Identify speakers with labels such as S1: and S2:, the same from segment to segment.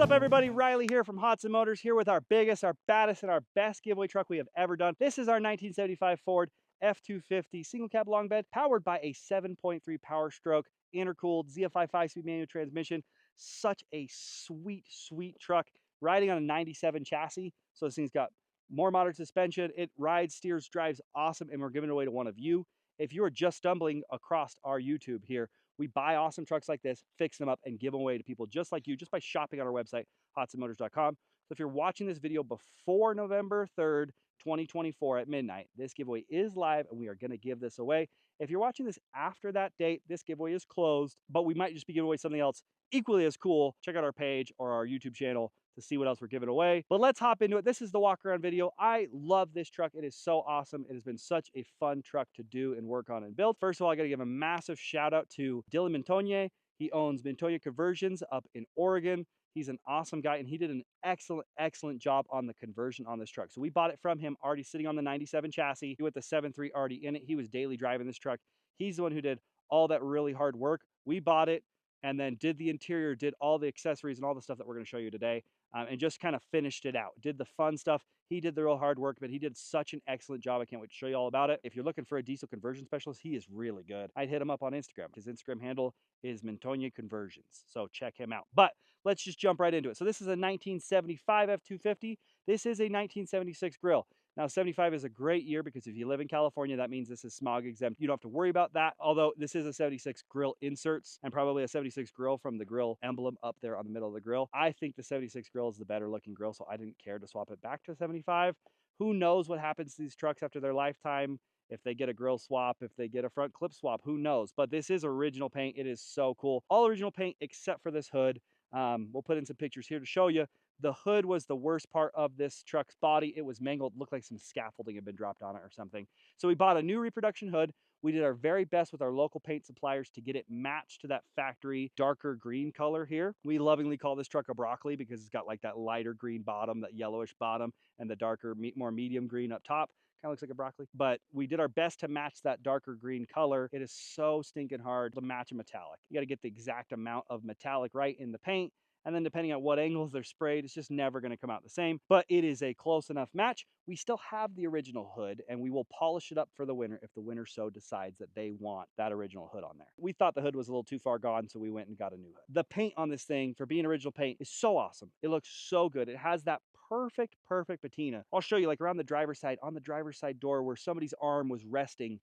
S1: up, everybody? Riley here from Hudson Motors, here with our biggest, our baddest, and our best giveaway truck we have ever done. This is our 1975 Ford F250 single cab long bed, powered by a 7.3 power stroke, intercooled ZFI 5-speed manual transmission. Such a sweet, sweet truck, riding on a 97 chassis. So this thing's got more modern suspension. It rides, steers, drives awesome, and we're giving it away to one of you. If you are just stumbling across our YouTube here, we buy awesome trucks like this, fix them up, and give them away to people just like you, just by shopping on our website, hotsonmotors.com. So if you're watching this video before November 3rd, 2024 at midnight, this giveaway is live and we are going to give this away. If you're watching this after that date, this giveaway is closed, but we might just be giving away something else equally as cool. Check out our page or our YouTube channel to see what else we're giving away. But let's hop into it. This is the walk around video. I love this truck. It is so awesome. It has been such a fun truck to do and work on and build. First of all, I got to give a massive shout out to Dylan Montoya. He owns Montoya Conversions up in Oregon. He's an awesome guy, and he did an excellent job on the conversion on this truck. So we bought it from him already sitting on the 97 chassis with the 7.3 already in it. He was daily driving this truck. He's the one who did all that really hard work. We bought it and then did the interior, did all the accessories and all the stuff that we're going to show you today. And just kind of finished it out. Did the fun stuff. He did the real hard work, but he did such an excellent job. I can't wait to show you all about it. If you're looking for a diesel conversion specialist, he is really good. I'd hit him up on Instagram. His Instagram handle is Montoya Conversions, so check him out. But let's just jump right into it. So this is a 1975 F250. This is a 1976 grill. Now, 75 is a great year because if you live in California, that means this is smog exempt. You don't have to worry about that. Although this is a 76 grill inserts and probably a 76 grill from the grill emblem up there on the middle of the grill. I think the 76 grill is the better looking grill, so I didn't care to swap it back to 75. Who knows what happens to these trucks after their lifetime? If they get a grill swap, if they get a front clip swap, who knows? But this is original paint. It is so cool. All original paint except for this hood. We'll put in some pictures here to show you. The hood was the worst part of this truck's body. It was mangled, looked like some scaffolding had been dropped on it or something. So we bought a new reproduction hood. We did our very best with our local paint suppliers to get it matched to that factory darker green color here. We lovingly call this truck a broccoli because it's got like that lighter green bottom, that yellowish bottom, and the darker, more medium green up top. Kind of looks like a broccoli, but we did our best to match that darker green color. It is so stinking hard to match a metallic. You got to get the exact amount of metallic right in the paint. And then depending on what angles they're sprayed, it's just never going to come out the same. But it is a close enough match. We still have the original hood, and we will polish it up for the winter if the winter so decides that they want that original hood on there. We thought the hood was a little too far gone, so we went and got a new hood. The paint on this thing, for being original paint, is so awesome. It looks so good. It has that perfect patina. I'll show you, like around the driver's side, on the driver's side door where somebody's arm was resting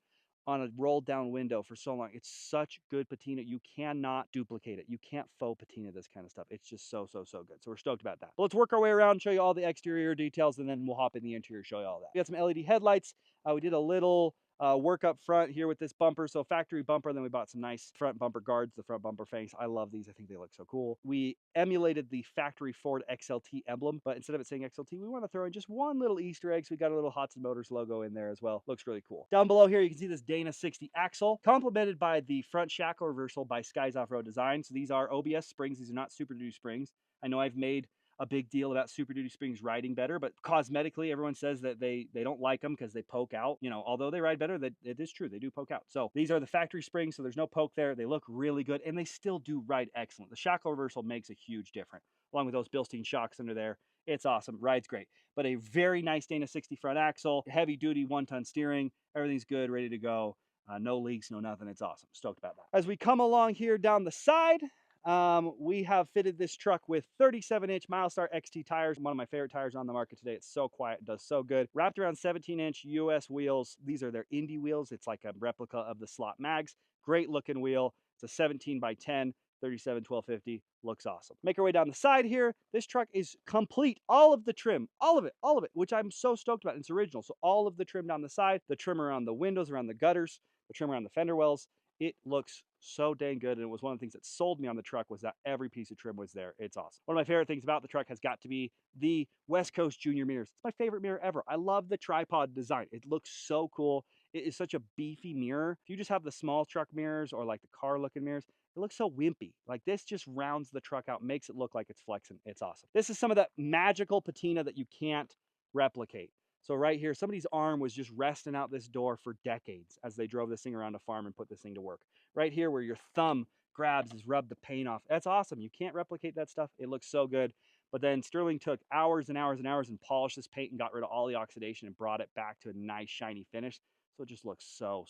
S1: on a rolled down window for so long. It's such good patina. You cannot duplicate it. You can't faux patina this kind of stuff. It's just so good. So we're stoked about that. But let's work our way around, show you all the exterior details, and then we'll hop in the interior, show you all that. We got some LED headlights. We did a little work up front here with this bumper. So factory bumper, then we bought some nice front bumper guards, the front bumper fangs. I love these. I think they look so cool. We emulated the factory Ford XLT emblem, but instead of it saying XLT, we want to throw in just one little Easter egg. So we got a little Hudson Motors logo in there as well. Looks really cool. Down below here, you can see this Dana 60 axle, complemented by the front shackle reversal by Skies Off-Road Design. So these are OBS springs. These are not Super Duty springs. I know I've made a big deal about Super Duty springs riding better, but cosmetically, everyone says that they don't like them because they poke out. You know, although they ride better, that it is true, they do poke out. So these are the factory springs, so there's no poke there. They look really good, and they still do ride excellent. The shackle reversal makes a huge difference, along with those Bilstein shocks under there. It's awesome, rides great. But a very nice Dana 60 front axle, heavy duty 1-ton steering, everything's good, ready to go. No leaks, no nothing. It's awesome. Stoked about that. As we come along here down the side, we have fitted this truck with 37-inch Milestar XT tires, one of my favorite tires on the market today. It's so quiet, it does so good. Wrapped around 17-inch US wheels. These are their Indy wheels. It's like a replica of the slot mags. Great looking wheel. It's a 17 by 10, 37 1250. Looks awesome. Make our way down the side here. This truck is complete. All of the trim, all of it, which I'm so stoked about. It's original. So all of the trim down the side, the trim around the windows, around the gutters, the trim around the fender wells. It looks so dang good, and it was one of the things that sold me on the truck was that every piece of trim was there. It's awesome. One of my favorite things about the truck has got to be the West Coast Junior mirrors. It's my favorite mirror ever. I love the tripod design. It looks so cool. It is such a beefy mirror. If you just have the small truck mirrors or like the car looking mirrors, it looks so wimpy. Like this just rounds the truck out, makes it look like it's flexing. It's awesome. This is some of that magical patina that you can't replicate. So right here, somebody's arm was just resting out this door for decades as they drove this thing around a farm and put this thing to work. Right here where your thumb grabs is rub the paint off. That's awesome. You can't replicate that stuff. It looks so good. But then Sterling took hours and hours and hours and polished this paint and got rid of all the oxidation and brought it back to a nice shiny finish. So it just looks so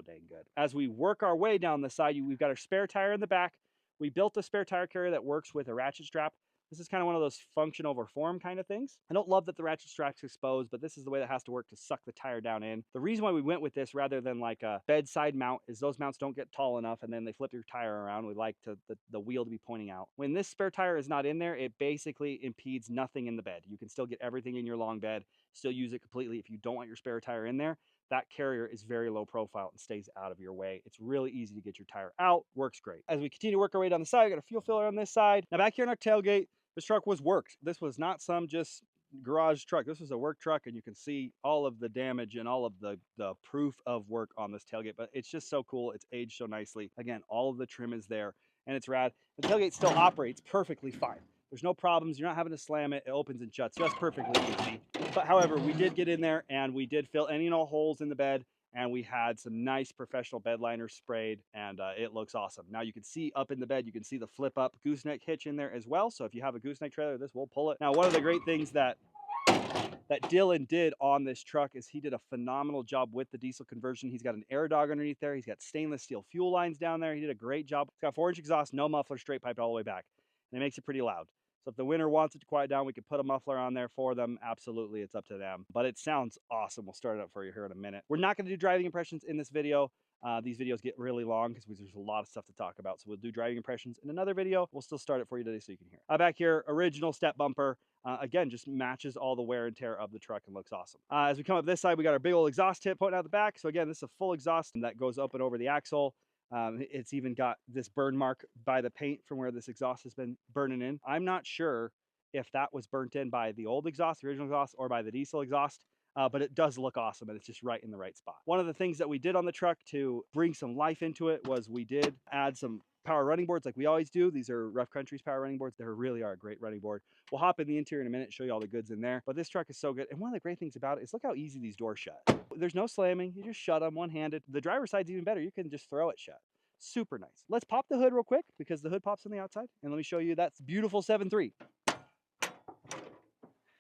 S1: dang good. As we work our way down the side, we've got our spare tire in the back. We built a spare tire carrier that works with a ratchet strap. This is kind of one of those function over form kind of things. I don't love that the ratchet strap's exposed, but this is the way that has to work to suck the tire down in. The reason why we went with this rather than like a bedside mount is those mounts don't get tall enough and then they flip your tire around. We like the wheel to be pointing out. When this spare tire is not in there, it basically impedes nothing in the bed. You can still get everything in your long bed, still use it completely. If you don't want your spare tire in there, that carrier is very low profile and stays out of your way. It's really easy to get your tire out, works great. As we continue to work our way down the side, we got a fuel filler on this side. Now back here in our tailgate, this truck was worked. This was not some just garage truck. This was a work truck, and you can see all of the damage and all of the proof of work on this tailgate, but it's just so cool. It's aged so nicely. Again, all of the trim is there and it's rad. The tailgate still operates perfectly fine. There's no problems. You're not having to slam it. It opens and shuts just perfectly easy. But however, we did get in there and we did fill any and all holes in the bed, and we had some nice professional bed liners sprayed, and it looks awesome. Now you can see up in the bed, you can see the flip up gooseneck hitch in there as well. So if you have a gooseneck trailer, this will pull it. Now, one of the great things that Dylan did on this truck is he did a phenomenal job with the diesel conversion. He's got an air dog underneath there. He's got stainless steel fuel lines down there. He did a great job. It's got 4-inch exhaust, no muffler, straight piped all the way back. And it makes it pretty loud. So if the winter wants it to quiet down, we could put a muffler on there for them. Absolutely, it's up to them. But it sounds awesome. We'll start it up for you here in a minute. We're not going to do driving impressions in this video. These videos get really long because there's a lot of stuff to talk about. So we'll do driving impressions in another video. We'll still start it for you today so you can hear it. Back here, original step bumper. Again, just matches all the wear and tear of the truck and looks awesome. As we come up this side, we got our big old exhaust tip pointing out the back. So again, this is a full exhaust that goes up and over the axle. It's even got this burn mark by the paint from where this exhaust has been burning in. I'm not sure if that was burnt in by the old exhaust, the original exhaust, or by the diesel exhaust. But it does look awesome, and it's just right in the right spot. One of the things that we did on the truck to bring some life into it was we did add some power running boards like we always do. These are Rough Country's power running boards. They really are a great running board. We'll hop in the interior in a minute, show you all the goods in there. But this truck is so good. And one of the great things about it is look how easy these doors shut. There's no slamming. You just shut them one-handed. The driver's side's even better. You can just throw it shut. Super nice. Let's pop the hood real quick because the hood pops on the outside. And let me show you that beautiful 7.3.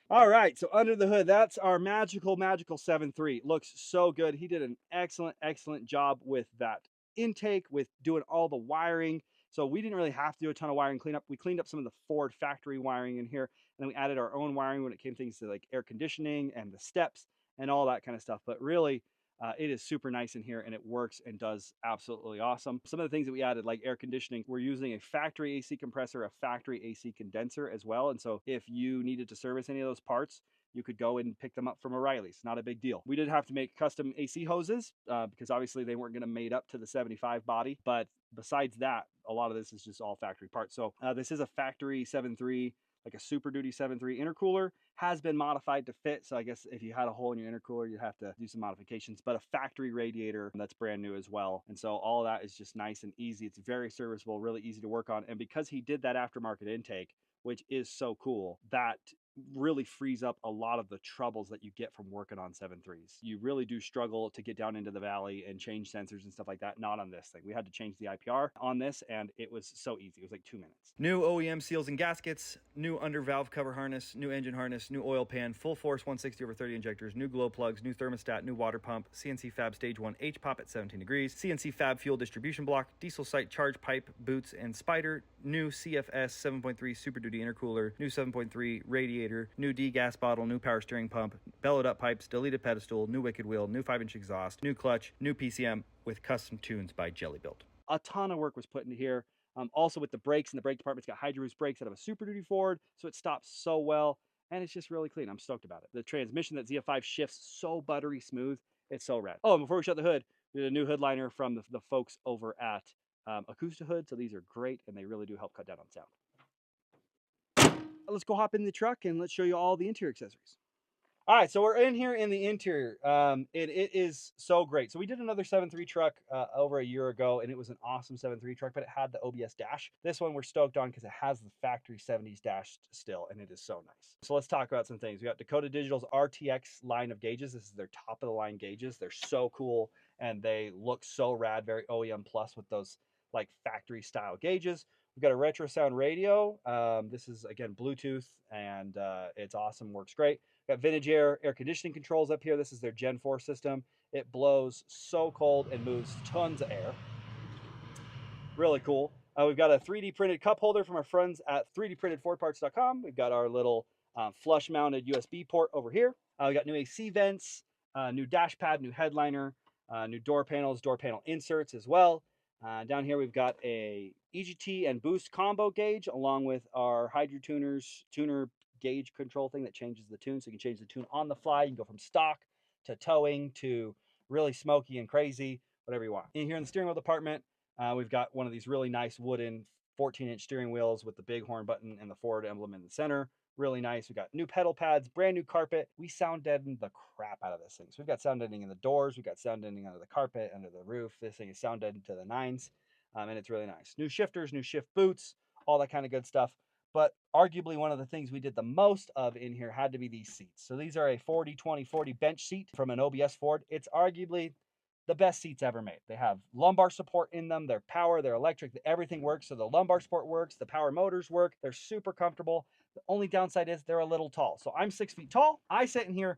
S1: All right, so under the hood, that's our magical 7.3. Looks so good. He did an excellent job with that intake, with doing all the wiring. So we didn't really have to do a ton of wiring cleanup. We cleaned up some of the Ford factory wiring in here, and then we added our own wiring when it came to things like air conditioning and the steps and all that kind of stuff. But really, it is super nice in here, and it works and does absolutely awesome. Some of the things that we added, like air conditioning, we're using a factory AC compressor, a factory AC condenser as well. And so if you needed to service any of those parts, you could go and pick them up from O'Reilly's. Not a big deal. We did have to make custom AC hoses because obviously they weren't going to made up to the 75 body. But besides that, a lot of this is just all factory parts. So this is a factory 7.3, like a Super Duty 7.3 intercooler. Has been modified to fit. So I guess if you had a hole in your intercooler, you'd have to do some modifications, but a factory radiator that's brand new as well. And so all of that is just nice and easy. It's very serviceable, really easy to work on. And because he did that aftermarket intake, which is so cool, that really frees up a lot of the troubles that you get from working on 7.3s. You really do struggle to get down into the valley and change sensors and stuff like that. Not on this thing. We had to change the IPR on this, and it was so easy. It was like 2 minutes. New OEM seals and gaskets, new under valve cover harness, new engine harness, new oil pan, full force 160/30 injectors, new glow plugs, new thermostat, new water pump, CNC Fab Stage 1 H-pop at 17 degrees, CNC Fab fuel distribution block, diesel site charge pipe, boots, and spider, new CFS 7.3 Super Duty intercooler, new 7.3 radiator, new D-gas bottle, new power steering pump, bellowed up pipes, deleted pedestal, new wicked wheel, new 5-inch exhaust, new clutch, new PCM with custom tunes by Jelly Built. A ton of work was put into here. Also with the brakes, and the brake department's got Hydro Boost brakes out of a Super Duty Ford, so it stops so well, and it's just really clean. I'm stoked about it. The transmission, that ZF5 shifts so buttery smooth. It's so rad. Oh, and before we shut the hood, we did a new hood liner from the folks over at Acoustic Hood, so these are great, and they really do help cut down on sound. Let's go hop in the truck and let's show you all the interior accessories. All right, so we're in here in the interior. It is so great. So we did another 7.3 truck over a year ago, and it was an awesome 7.3 truck, but it had the OBS dash. This one we're stoked on because it has the factory 70s dash still, and it is so nice. So let's talk about some things. We got Dakota Digital's RTX line of gauges. This is their top of the line gauges. They're so cool, and they look so rad, very OEM plus with those like factory style gauges. We've got a retro sound radio. This is again Bluetooth, and it's awesome, works great. Got vintage air conditioning controls up here. This is their Gen 4 system. It blows so cold and moves tons of air. Really cool. We've got a 3D printed cup holder from our friends at 3dprintedfordparts.com. We've got our little flush mounted USB port over here. We got new AC vents, new dash pad, new headliner, new door panels, door panel inserts as well. Down here we've got a EGT and boost combo gauge along with our Hydro tuner gauge control thing that changes the tune. So you can change the tune on the fly. You can go from stock to towing to really smoky and crazy, whatever you want. In here in the steering wheel department, we've got one of these really nice wooden 14-inch steering wheels with the bighorn button and the Ford emblem in the center. Really nice. We've got new pedal pads, brand new carpet. We sound deadened the crap out of this thing. So we've got sound deadening in the doors. We've got sound deadening under the carpet, under the roof. This thing is sound deadened to the nines, and it's really nice. New shifters, new shift boots, all that kind of good stuff. But arguably one of the things we did the most of in here had to be these seats. So these are a 40-20-40 bench seat from an OBS Ford. It's arguably the best seats ever made. They have lumbar support in them. They're power, they're electric, everything works. So the lumbar support works, the power motors work. They're super comfortable. The only downside is they're a little tall. So I'm 6 feet tall. I sit in here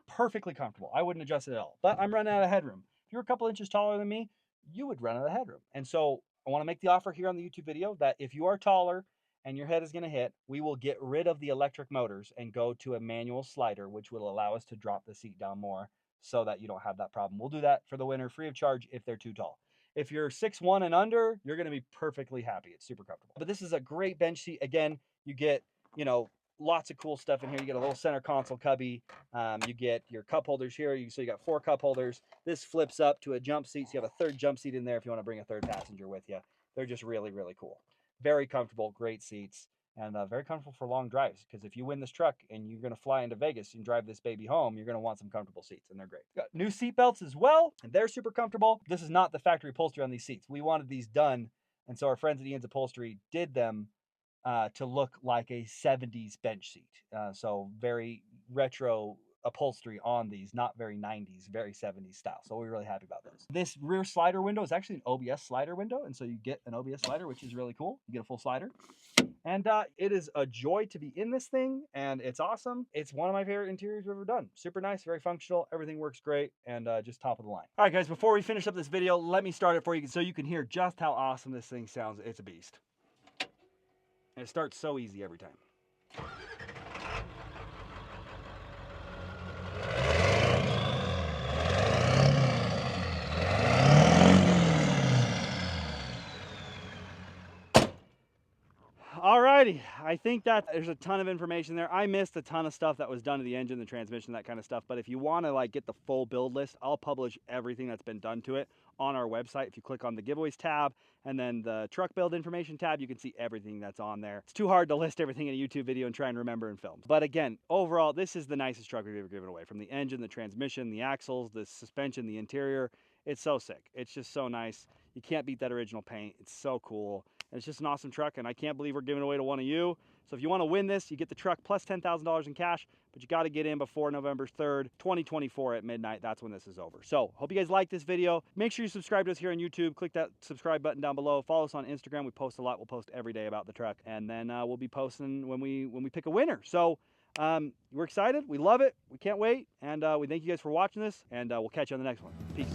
S1: perfectly comfortable. I wouldn't adjust it at all, but I'm running out of headroom. If you're a couple inches taller than me, you would run out of headroom. And so I want to make the offer here on the YouTube video that if you are taller and your head is going to hit, we will get rid of the electric motors and go to a manual slider, which will allow us to drop the seat down more so that you don't have that problem. We'll do that for the winter free of charge if they're too tall. If you're 6'1" and under, you're going to be perfectly happy. It's super comfortable. But this is a great bench seat. Again, you get, lots of cool stuff in here. You get a little center console cubby. You get your cup holders here. So you got 4 cup holders. This flips up to a jump seat. So you have a third jump seat in there if you want to bring a third passenger with you. They're just really, really cool. Very comfortable, great seats, and very comfortable for long drives. Because if you win this truck and you're going to fly into Vegas and drive this baby home, you're going to want some comfortable seats, and they're great. Got new seat belts as well, and they're super comfortable. This is not the factory upholstery on these seats. We wanted these done, and so our friends at Ian's Upholstery did them to look like a 70s bench seat. So very retro upholstery on these, not very 90s, very 70s style. So we're really happy about those. This rear slider window is actually an OBS slider window, and so you get an OBS slider, which is really cool. You get a full slider. And it is a joy to be in this thing, and it's awesome. It's one of my favorite interiors we've ever done. Super nice, very functional, everything works great, and just top of the line. All right, guys, before we finish up this video, let me start it for you so you can hear just how awesome this thing sounds. It's a beast. And it starts so easy every time. Alrighty, I think that there's a ton of information there. I missed a ton of stuff that was done to the engine, the transmission, that kind of stuff. But if you want to get the full build list, I'll publish everything that's been done to it on our website. If you click on the giveaways tab and then the truck build information tab, you can see everything that's on there. It's too hard to list everything in a YouTube video and try and remember and film. But again, overall, this is the nicest truck we've ever given away. From the engine, the transmission, the axles, the suspension, the interior. It's so sick. It's just so nice. You can't beat that original paint. It's so cool. And it's just an awesome truck, and I can't believe we're giving it away to one of you. So if you want to win this, you get the truck plus $10,000 in cash, but you got to get in before November 3rd, 2024 at midnight. That's when this is over. So hope you guys like this video. Make sure you subscribe to us here on YouTube. Click that subscribe button down below. Follow us on Instagram. We post a lot. We'll post every day about the truck, and then we'll be posting when we pick a winner. So we're excited. We love it. We can't wait, and we thank you guys for watching this, and we'll catch you on the next one. Peace.